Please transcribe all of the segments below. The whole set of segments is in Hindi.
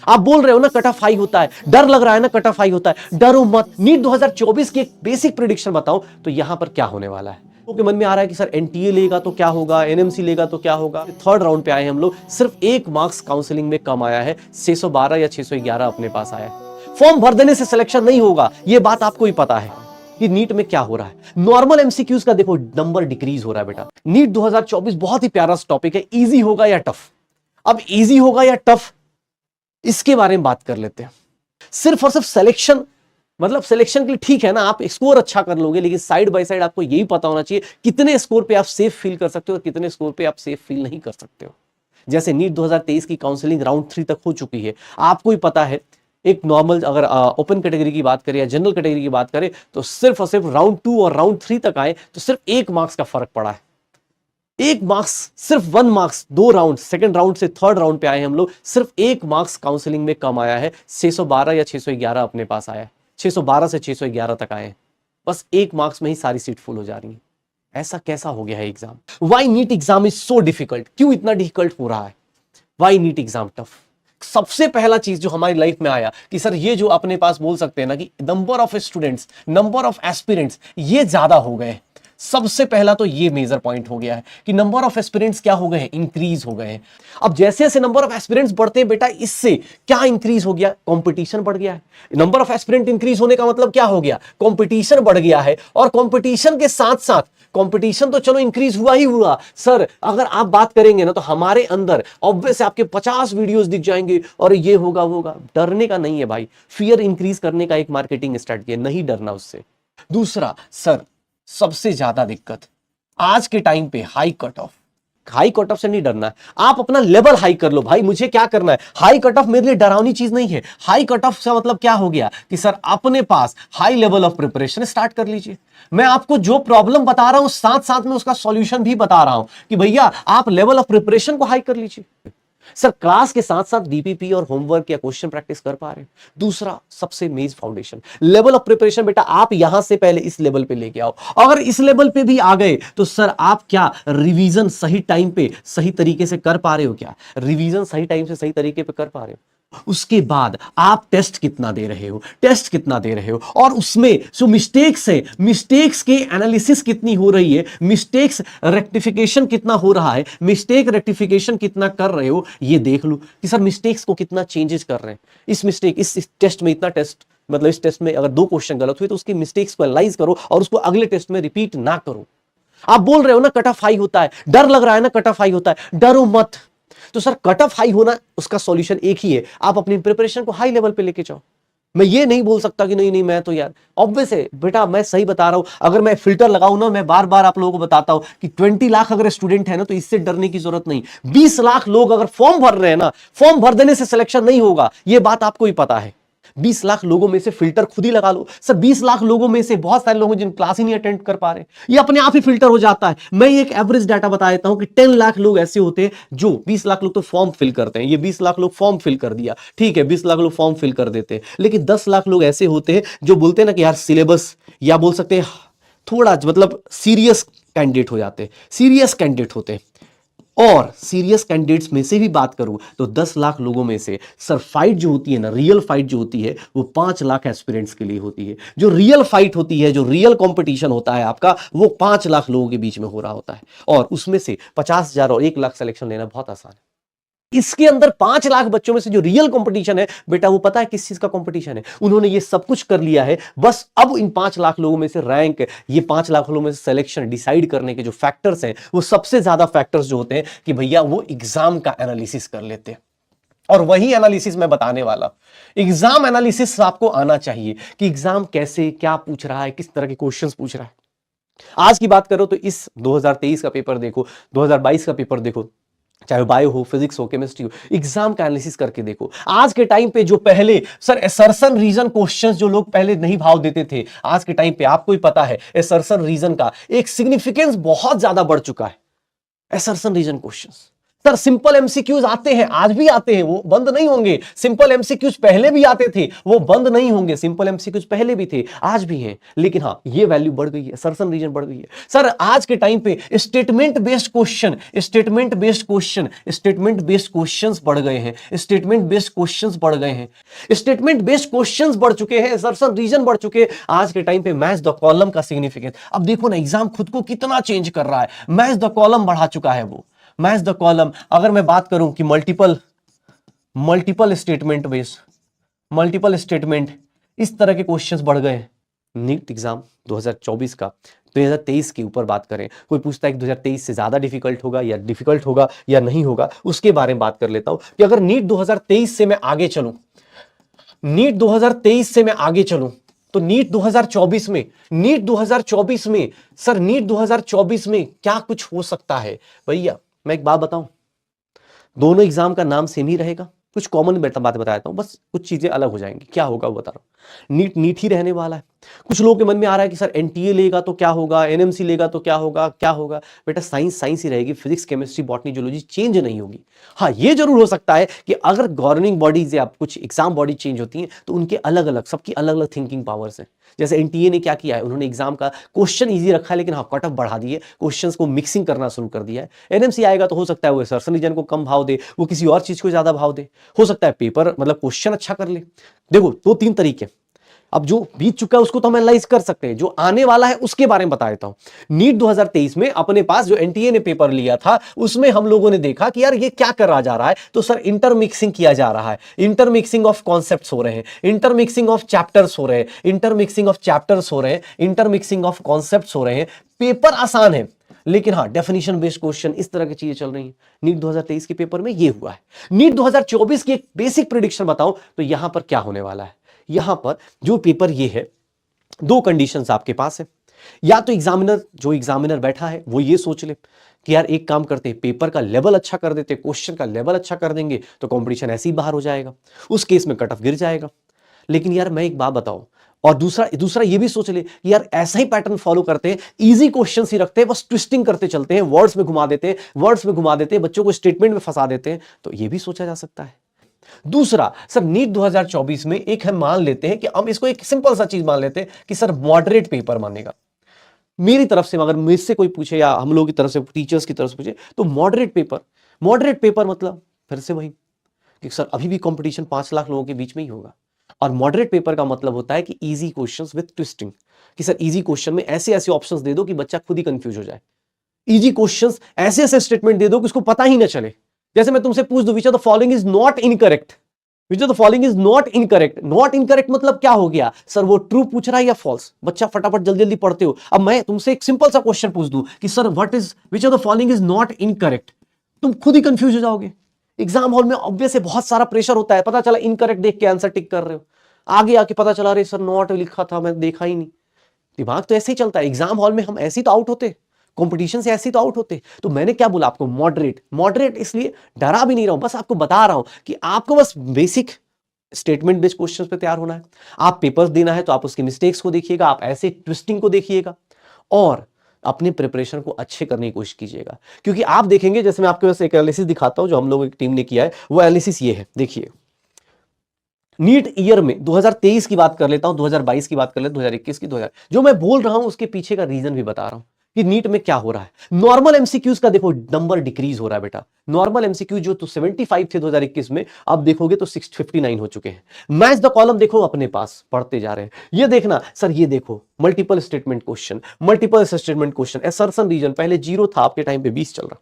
आप बोल रहे हो ना कट ऑफ हाई होता है, डर लग रहा है ना कट ऑफ हाई होता है, डरो मत। नीट 2024 की एक बेसिक प्रेडिक्शन बताऊं तो यहां पर क्या होने वाला है। के मन में आ रहा है कि सर एनटीए लेगा तो क्या होगा, एनएमसी लेगा तो क्या होगा। थर्ड राउंड पे आए हैं हम लोग, सिर्फ 1 मार्क्स काउंसलिंग में कम आया है, 612 या 611 अपने पास आया है। फॉर्म भर देने से सिलेक्शन नहीं होगा, यह बात आपको ही पता है कि नीट में क्या हो रहा है। नॉर्मल एमसीक्यूज का देखो नंबर डिक्रीज हो रहा है बेटा। नीट 2024 बहुत ही प्यारा टॉपिक है, इजी होगा या टफ। अब इजी होगा या टफ इसके बारे में बात कर लेते हैं। सिर्फ और सिर्फ सिलेक्शन, मतलब सिलेक्शन के लिए ठीक है ना, आप स्कोर अच्छा कर लोगे, लेकिन साइड बाय साइड आपको यही पता होना चाहिए कितने स्कोर पे आप सेफ फील कर सकते हो और कितने स्कोर पे आप सेफ फील नहीं कर सकते हो। जैसे नीट 2023 की काउंसलिंग राउंड 3 तक हो चुकी है, आपको ही पता है। एक नॉर्मल अगर ओपन कैटेगरी की बात करें या जनरल कैटेगरी की बात करें तो सिर्फ और सिर्फ राउंड 2 और राउंड 3 तक आए तो सिर्फ 1 मार्क्स का फर्क पड़ा है। 1 मार्क्स, सिर्फ 1 मार्क्स, 2 राउंड, सेकंड राउंड से थर्ड राउंड पे आए हम लोग, सिर्फ 1 मार्क्स काउंसलिंग में कम आया है। 612 या 611 अपने पास आया है, 612 से 611 तक आए हैं। बस 1 मार्क्स में ही सारी सीट फुल हो जा रही है। ऐसा कैसा हो गया है exam? Why NEET exam is so difficult? क्यों इतना डिफिकल्ट हो रहा है? Why NEET exam tough? सबसे पहला चीज जो हमारी लाइफ में आया कि सर ये जो अपने पास बोल सकते हैं ना कि number of students, number of aspirants ये ज्यादा हो गए। सबसे पहला तो ये मेजर पॉइंट हो गया है कि नंबर ऑफ एस्पिरेंट्स क्या हो गए हैं, इंक्रीज हो गए हैं। अब जैसे जैसे नंबर ऑफ एस्पिरेंट्स बढ़ते हैं बेटा, इससे क्या इंक्रीज हो गया? कंपटीशन बढ़ गया है। नंबर ऑफ एस्पिरेंट इंक्रीज होने का मतलब क्या हो गया? कंपटीशन बढ़ गया है। और कंपटीशन के साथ साथ, कंपटीशन तो चलो इंक्रीज हुआ ही हुआ सर, अगर आप बात करेंगे ना तो हमारे अंदर ऑब्वियस आपके 50 वीडियोस दिख जाएंगे और ये होगा वो होगा। डरने का नहीं है भाई, फियर इंक्रीज करने का एक मार्केटिंग स्ट्रेटजी है, नहीं डरना उससे। दूसरा सर, सबसे ज्यादा दिक्कत आज के टाइम पे high cut off. High cut off से नहीं डरना है, आप अपना लेवल हाई कर लो भाई। मुझे क्या करना है? हाई कट ऑफ मेरे लिए डरावनी चीज नहीं है। हाई कट ऑफ का मतलब क्या हो गया कि सर अपने पास high level of preparation start कर लीजिए। मैं आपको जो प्रॉब्लम बता रहा हूं साथ साथ में उसका सॉल्यूशन भी बता रहा हूं कि भैया आप लेवल ऑफ प्रिपरेशन को हाई कर लीजिए। सर क्लास के साथ साथ डीपीपी और होमवर्क या क्वेश्चन प्रैक्टिस कर पा रहे हैं। दूसरा सबसे मेज फाउंडेशन, लेवल ऑफ प्रिपरेशन बेटा आप यहां से पहले इस लेवल पे लेके आओ। अगर इस लेवल पे भी आ गए तो सर आप क्या रिवीजन सही टाइम पे सही तरीके से कर पा रहे हो? क्या रिवीजन सही टाइम से सही तरीके पे कर पा रहे हो? उसके बाद आप टेस्ट कितना दे रहे हो, टेस्ट कितना दे रहे हो, और उसमें जो मिस्टेक्स है, मिस्टेक्स के एनालिसिस कितनी हो रही है, मिस्टेक्स रेक्टिफिकेशन कितना हो रहा है, मिस्टेक रेक्टिफिकेशन कितना कर रहे हो, ये देख लो कि सर मिस्टेक्स को कितना चेंजेस कर रहे हैं। इस मिस्टेक इस टेस्ट में इतना टेस्ट, मतलब इस टेस्ट में अगर 2 क्वेश्चन गलत हुए तो उसकी मिस्टेक्स को एनालाइज करो और उसको अगले टेस्ट में रिपीट ना करो। आप बोल रहे हो ना कट ऑफ हाई होता है, डर लग रहा है ना कट ऑफ हाई होता है, डरो मत। तो सर कट ऑफ हाई होना, उसका सॉल्यूशन एक ही है, आप अपनी प्रिपरेशन को हाई लेवल पे लेके जाओ। मैं ये नहीं बोल सकता कि नहीं मैं तो यार, ऑब्वियस है बेटा, मैं सही बता रहा हूं। अगर मैं फिल्टर लगाऊं ना, मैं बार बार आप लोगों को बताता हूं कि 20 लाख अगर स्टूडेंट है ना तो इससे डरने की जरूरत नहीं। 20 लाख लोग अगर फॉर्म भर रहे हैं ना, फॉर्म भर देने से सिलेक्शन नहीं होगा, यह बात आपको ही पता है। 20 लाख लोगों में से फिल्टर खुद ही लगा लो सर। 20 लाख लोगों में से बहुत सारे लोग जिन क्लास ही नहीं अटेंड कर पा रहे, ये अपने आप ही फिल्टर हो जाता है। मैं एक एवरेज डाटा बता देता हूं कि 10 लाख लोग ऐसे होते हैं जो 20 लाख लोग तो फॉर्म फिल करते हैं, ये 20 लाख लोग फॉर्म फिल कर दिया, ठीक है 20 लाख लोग फॉर्म फिल कर देते हैं, लेकिन 10 लाख लोग ऐसे होते हैं जो बोलते हैं ना कि यार सिलेबस, या बोल सकते हैं थोड़ा मतलब सीरियस कैंडिडेट हो जाते हैं, सीरियस कैंडिडेट होते हैं। और सीरियस कैंडिडेट्स में से भी बात करूं तो 10 लाख लोगों में से सर फाइट जो होती है ना, रियल फाइट जो होती है वो 5 लाख एस्पिरेंट्स के लिए होती है। जो रियल फाइट होती है, जो रियल कंपटीशन होता है आपका, वो 5 लाख लोगों के बीच में हो रहा होता है। और उसमें से 50,000 और 1 लाख सिलेक्शन लेना बहुत आसान है। इसके अंदर 5 लाख बच्चों में से जो रियल कंपटीशन है बेटा, वो पता है किस चीज का कंपटीशन है? उन्होंने ये सब कुछ कर लिया है, बस अब इन 5 लाख लोगों में से रैंक, ये 5 लाख लोगों में से सिलेक्शन डिसाइड करने के जो फैक्टर्स हैं, वो सबसे ज्यादा फैक्टर्स जो होते हैं कि भैया वो एग्जाम का एनालिसिस कर लेते हैं। और वही एनालिसिस मैं बताने वाला। एग्जाम एनालिसिस आपको आना चाहिए कि एग्जाम कैसे, क्या पूछ रहा है, किस तरह के क्वेश्चंस पूछ रहा है। आज की बात करो तो इस 2023 का पेपर देखो, 2022 का पेपर देखो, चाहे बायो हो, फिजिक्स हो, केमिस्ट्री हो, एग्जाम का एनालिसिस करके देखो। आज के टाइम पे जो पहले सर असर्शन रीजन क्वेश्चंस जो लोग पहले नहीं भाव देते थे, आज के टाइम पे आपको ही पता है असर्शन रीजन का एक सिग्निफिकेंस बहुत ज्यादा बढ़ चुका है। Assertion reason questions sir simple MCQs आते हैं, आज भी आते हैं, वो बंद नहीं होंगे। सिंपल एमसीक्यूज पहले भी आते थे, वो बंद नहीं होंगे। सिंपल एमसीक्यूज पहले भी थे, आज भी हैं। लेकिन हाँ, ये वैल्यू बढ़ गई है, असर्शन रीजन बढ़ गई है। सर आज के टाइम पे statement based question, statement based question, statement based questions बढ़ गए हैं, स्टेटमेंट बेस्ड क्वेश्चंस बढ़ गए हैं, स्टेटमेंट बेस्ड क्वेश्चंस बढ़ चुके हैं, असर्शन रीजन बढ़ चुके हैं। आज के टाइम पे मैच द कॉलम का सिग्निफिकेंस, अब देखो ना एग्जाम खुद को कितना चेंज कर रहा है। मैच द कॉलम बढ़ा चुका है वो, मैच द कॉलम। अगर मैं बात करूं कि multiple statement based, multiple statement, इस तरह के क्वेश्चंस बढ़ गए। नीट एग्जाम 2024 का 2023 के ऊपर बात करें, कोई पूछता है कि 2023 से ज्यादा डिफिकल्ट होगा या नहीं होगा, उसके बारे में बात कर लेता हूं कि अगर नीट 2023 से मैं आगे चलूं, नीट 2023 से मैं आगे चलूं तो नीट 2024 में, नीट 2024 में, सर नीट 2024 में क्या कुछ हो सकता है। भैया मैं एक बात बताऊं, दोनों एग्जाम का नाम सेम ही रहेगा, कुछ कॉमन बातें बताता हूं, बस कुछ चीजें अलग हो जाएंगी। क्या होगा वो बता रहा हूं। नीट ही रहने वाला है। कुछ लोगों के मन में आ रहा है कि सर एनटीए लेगा तो क्या होगा, एनएमसी लेगा तो क्या होगा। बेटा साइंस ही रहेगी, physics chemistry botany zoology change नहीं होगी। हाँ ये जरूर हो सकता है कि अगर गवर्निंग बॉडीज या कुछ एग्जाम बॉडी चेंज होती हैं तो उनके अलग अलग, सबकी अलग अलग थिंकिंग पावर्स हैं। जैसे एनटीए ने क्या किया है, उन्होंने एग्जाम का क्वेश्चन इजी रखा है, लेकिन हाँ कट ऑफ बढ़ा दिए, क्वेश्चंस को मिक्सिंग करना शुरू कर दिया है। एनएमसी आएगा तो हो सकता है वो असर्शन रीजन को कम भाव दे, वो किसी और चीज को ज्यादा भाव दे, हो सकता है पेपर मतलब क्वेश्चन अच्छा कर ले। देखो 2-3 तरीके, अब जो बीत चुका है उसको तो हम एनालाइज कर सकते हैं, जो आने वाला है उसके बारे में बता देता हूं। नीट 2023 में अपने पास जो एनटीए ने पेपर लिया था उसमें हम लोगों ने देखा कि यार ये क्या करा जा रहा है, तो सर इंटरमिक्सिंग किया जा रहा है, इंटरमिक्सिंग ऑफ कॉन्सेप्ट्स हो रहे हैं, इंटरमिक्सिंग ऑफ चैप्टर्स हो रहे हैं, इंटरमिक्सिंग ऑफ चैप्टर्स हो रहे हैं, इंटरमिक्सिंग ऑफ कॉन्सेप्ट्स हो रहे हैं। पेपर आसान है, लेकिन हाँ डेफिनेशन बेस्ड क्वेश्चन, इस तरह की चीजें चल रही हैं। नीट 2023 के पेपर में ये हुआ है। नीट 2024 की एक बेसिक प्रेडिक्शन बताऊं तो यहां पर क्या होने वाला है। यहां पर जो पेपर ये है, 2 कंडीशंस आपके पास है। या तो एग्जामिनर बैठा है वो ये सोच ले कि यार एक काम करते हैं, पेपर का लेवल अच्छा कर देते, क्वेश्चन का लेवल अच्छा कर देंगे तो कंपटीशन ऐसे ही बाहर हो जाएगा, उस केस में कट ऑफ गिर जाएगा। लेकिन यार मैं एक बात बताऊं, और दूसरा ये भी सोच ले कि यार ऐसा ही पैटर्न फॉलो करते हैं, इजी क्वेश्चन ही रखते हैं, बस ट्विस्टिंग करते चलते हैं, वर्ड्स में घुमा देते हैं, बच्चों को स्टेटमेंट में फंसा देते हैं, तो ये भी सोचा जा सकता है। दूसरा, सर नीट 2024 में एक हम मान लेते हैं कि हम इसको एक सिंपल सा चीज मान लेते हैं कि सर मॉडरेट पेपर मानेगा। मेरी तरफ से अगर मुझसे कोई पूछे या हम लोगों की तरफ से, टीचर्स की तरफ से पूछे, तो मॉडरेट पेपर मतलब फिर से वही कि सर अभी भी कंपटीशन 5 लाख लोगों के बीच में ही होगा। और मॉडरेट पेपर का मतलब होता है कि इजी क्वेश्चंस विद ट्विस्टिंग, कि सर इजी क्वेश्चन में ऐसे ऐसे ऑप्शंस दे दो कि बच्चा खुद ही कंफ्यूज हो जाए। इजी क्वेश्चंस ऐसे ऐसे स्टेटमेंट दे दो कि उसको पता ही ना चले। जैसे मैं तुमसे पूछ दूं which of the following is not incorrect, which of the following is not incorrect. Not incorrect मतलब क्या हो गया, सर वो ट्रू पूछ रहा है या फॉल्स। बच्चा फटाफट जल्दी जल्दी पढ़ते हो। अब मैं तुमसे एक सिंपल सा क्वेश्चन पूछ दूं कि sir what is which of the following is not incorrect, तुम खुद ही कंफ्यूज हो जाओगे। एग्जाम हॉल में ऑब्वियस है बहुत सारा प्रेशर होता है, पता चला इनकरेक्ट देख के आंसर टिक कर रहे हो, आगे आके पता चला अरे सर नॉट लिखा था, मैं देखा ही नहीं। दिमाग तो ऐसे ही चलता है। एग्जाम हॉल में हम ऐसे ही तो आउट होते, कंपटीशन से ऐसे ही तो आउट होते। तो मैंने क्या बोला आपको, मॉडरेट इसलिए डरा भी नहीं रहा हूं, बस आपको बता रहा हूं कि आपको बस बेसिक स्टेटमेंट बेस्ड क्वेश्चंस पे तैयार होना है। आप पेपर्स देना है तो आप उसके मिस्टेक्स को देखिएगा, आप ऐसे ट्विस्टिंग को देखिएगा और अपने प्रिपरेशन को अच्छे करने की कोशिश कीजिएगा। क्योंकि आप देखेंगे, जैसे मैं आपके पास एक एनालिसिस दिखाता हूं जो हम लोगों की टीम ने किया है, वो एनालिसिस ये है, देखिए। नीट ईयर में 2023 की बात कर लेता हूं, 2022 की बात कर लेता हूं, 2021 की, 2000 जो मैं बोल रहा हूं उसके पीछे का रीजन भी बता रहा हूं कि नीट में क्या हो रहा है। नॉर्मल एमसीक्यूज का देखो नंबर डिक्रीज हो रहा है बेटा। नॉर्मल एमसीक्यू जो तो 75 थे 2021 में, अब देखोगे तो 659 हो चुके हैं। मैच द कॉलम देखो अपने पास, पढ़ते जा रहे हैं। ये देखना सर, ये देखो multiple statement question, assertion reason पहले 0 था, आपके टाइम पे 20 चल रहा।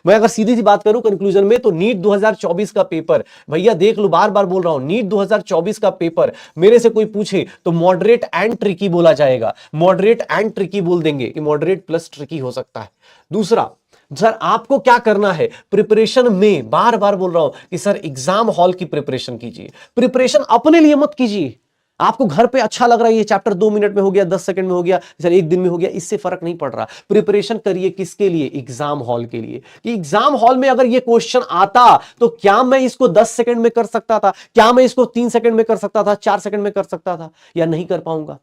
मैं अगर सीधी सी बात करूं कंक्लूजन में, तो नीट 2024 का पेपर, भैया देख लो, बार बार बोल रहा हूं, नीट 2024 का पेपर मेरे से कोई पूछे तो मॉडरेट एंड ट्रिकी बोला जाएगा। मॉडरेट एंड ट्रिकी बोल देंगे कि मॉडरेट प्लस ट्रिकी हो सकता है। दूसरा, सर आपको क्या करना है प्रिपरेशन में, बार बार बोल रहा हूं कि सर एग्जाम हॉल की प्रिपरेशन कीजिए। प्रिपरेशन अपने लिए मत कीजिए। आपको घर पे अच्छा लग रहा है, ये चैप्टर 2 मिनट में हो गया, 10 सेकंड में हो गया, सर 1 दिन में हो गया, इससे फर्क नहीं पड़ रहा। प्रिपरेशन करिए किसके लिए, एग्जाम हॉल के लिए। कि एग्जाम हॉल में अगर ये क्वेश्चन आता तो क्या मैं इसको 10 सेकंड में कर सकता था, क्या मैं इसको 3 सेकंड में कर सकता था, 4 सेकंड में कर सकता था, या नहीं कर पाऊंगा।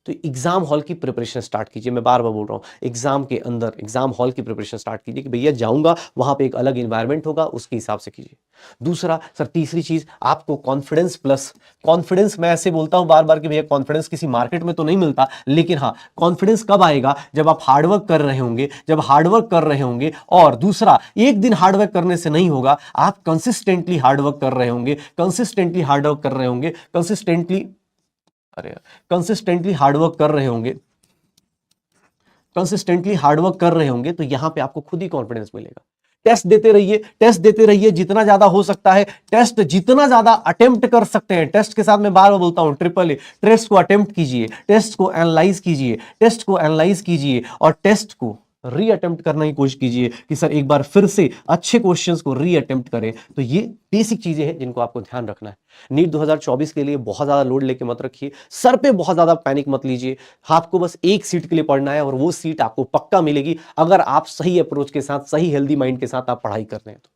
तो एग्जाम हॉल की प्रिपरेशन स्टार्ट कीजिए। मैं बार बार बोल रहा हूं, एग्जाम के अंदर एग्जाम हॉल की प्रिपरेशन स्टार्ट कीजिए कि भैया जाऊंगा, वहां पे एक अलग इन्वायरमेंट होगा, उसके हिसाब से कीजिए। दूसरा सर, तीसरी चीज आपको कॉन्फिडेंस प्लस कॉन्फिडेंस। मैं ऐसे बोलता हूं बार बार कि भैया कॉन्फिडेंस किसी मार्केट में तो नहीं मिलता, लेकिन हाँ, कॉन्फिडेंस कब आएगा? जब आप हार्डवर्क कर रहे होंगे, जब हार्डवर्क कर रहे होंगे। और दूसरा, एक दिन हार्डवर्क करने से नहीं होगा, आप कंसिस्टेंटली हार्डवर्क कर रहे होंगे, कंसिस्टेंटली हार्डवर्क कर रहे होंगे, कंसिस्टेंटली हार्डवर्क कर रहे होंगे, कंसिस्टेंटली हार्डवर्क कर रहे होंगे, तो यहां पे आपको खुद ही कॉन्फिडेंस मिलेगा। टेस्ट देते रहिए, टेस्ट देते रहिए जितना ज्यादा हो सकता है, टेस्ट जितना ज्यादा अटेम्प्ट कर सकते हैं। टेस्ट के साथ मैं बार बार बोलता हूं, ट्रिपल ए, टेस्ट को अटेम्प्ट कीजिए, टेस्ट को एनालाइज कीजिए, टेस्ट को एनालाइज कीजिए और टेस्ट को री अटेम्प्ट करने की कोशिश कीजिए कि सर एक बार फिर से अच्छे क्वेश्चंस को री अटेम्प्ट करें। तो ये बेसिक चीजें हैं जिनको आपको ध्यान रखना है। नीट 2024 के लिए बहुत ज्यादा लोड लेके मत रखिए, सर पे बहुत ज्यादा पैनिक मत लीजिए। आपको बस एक सीट के लिए पढ़ना है और वो सीट आपको पक्का मिलेगी अगर आप सही अप्रोच के साथ, सही हेल्दी माइंड के साथ आप पढ़ाई कर रहे हैं तो।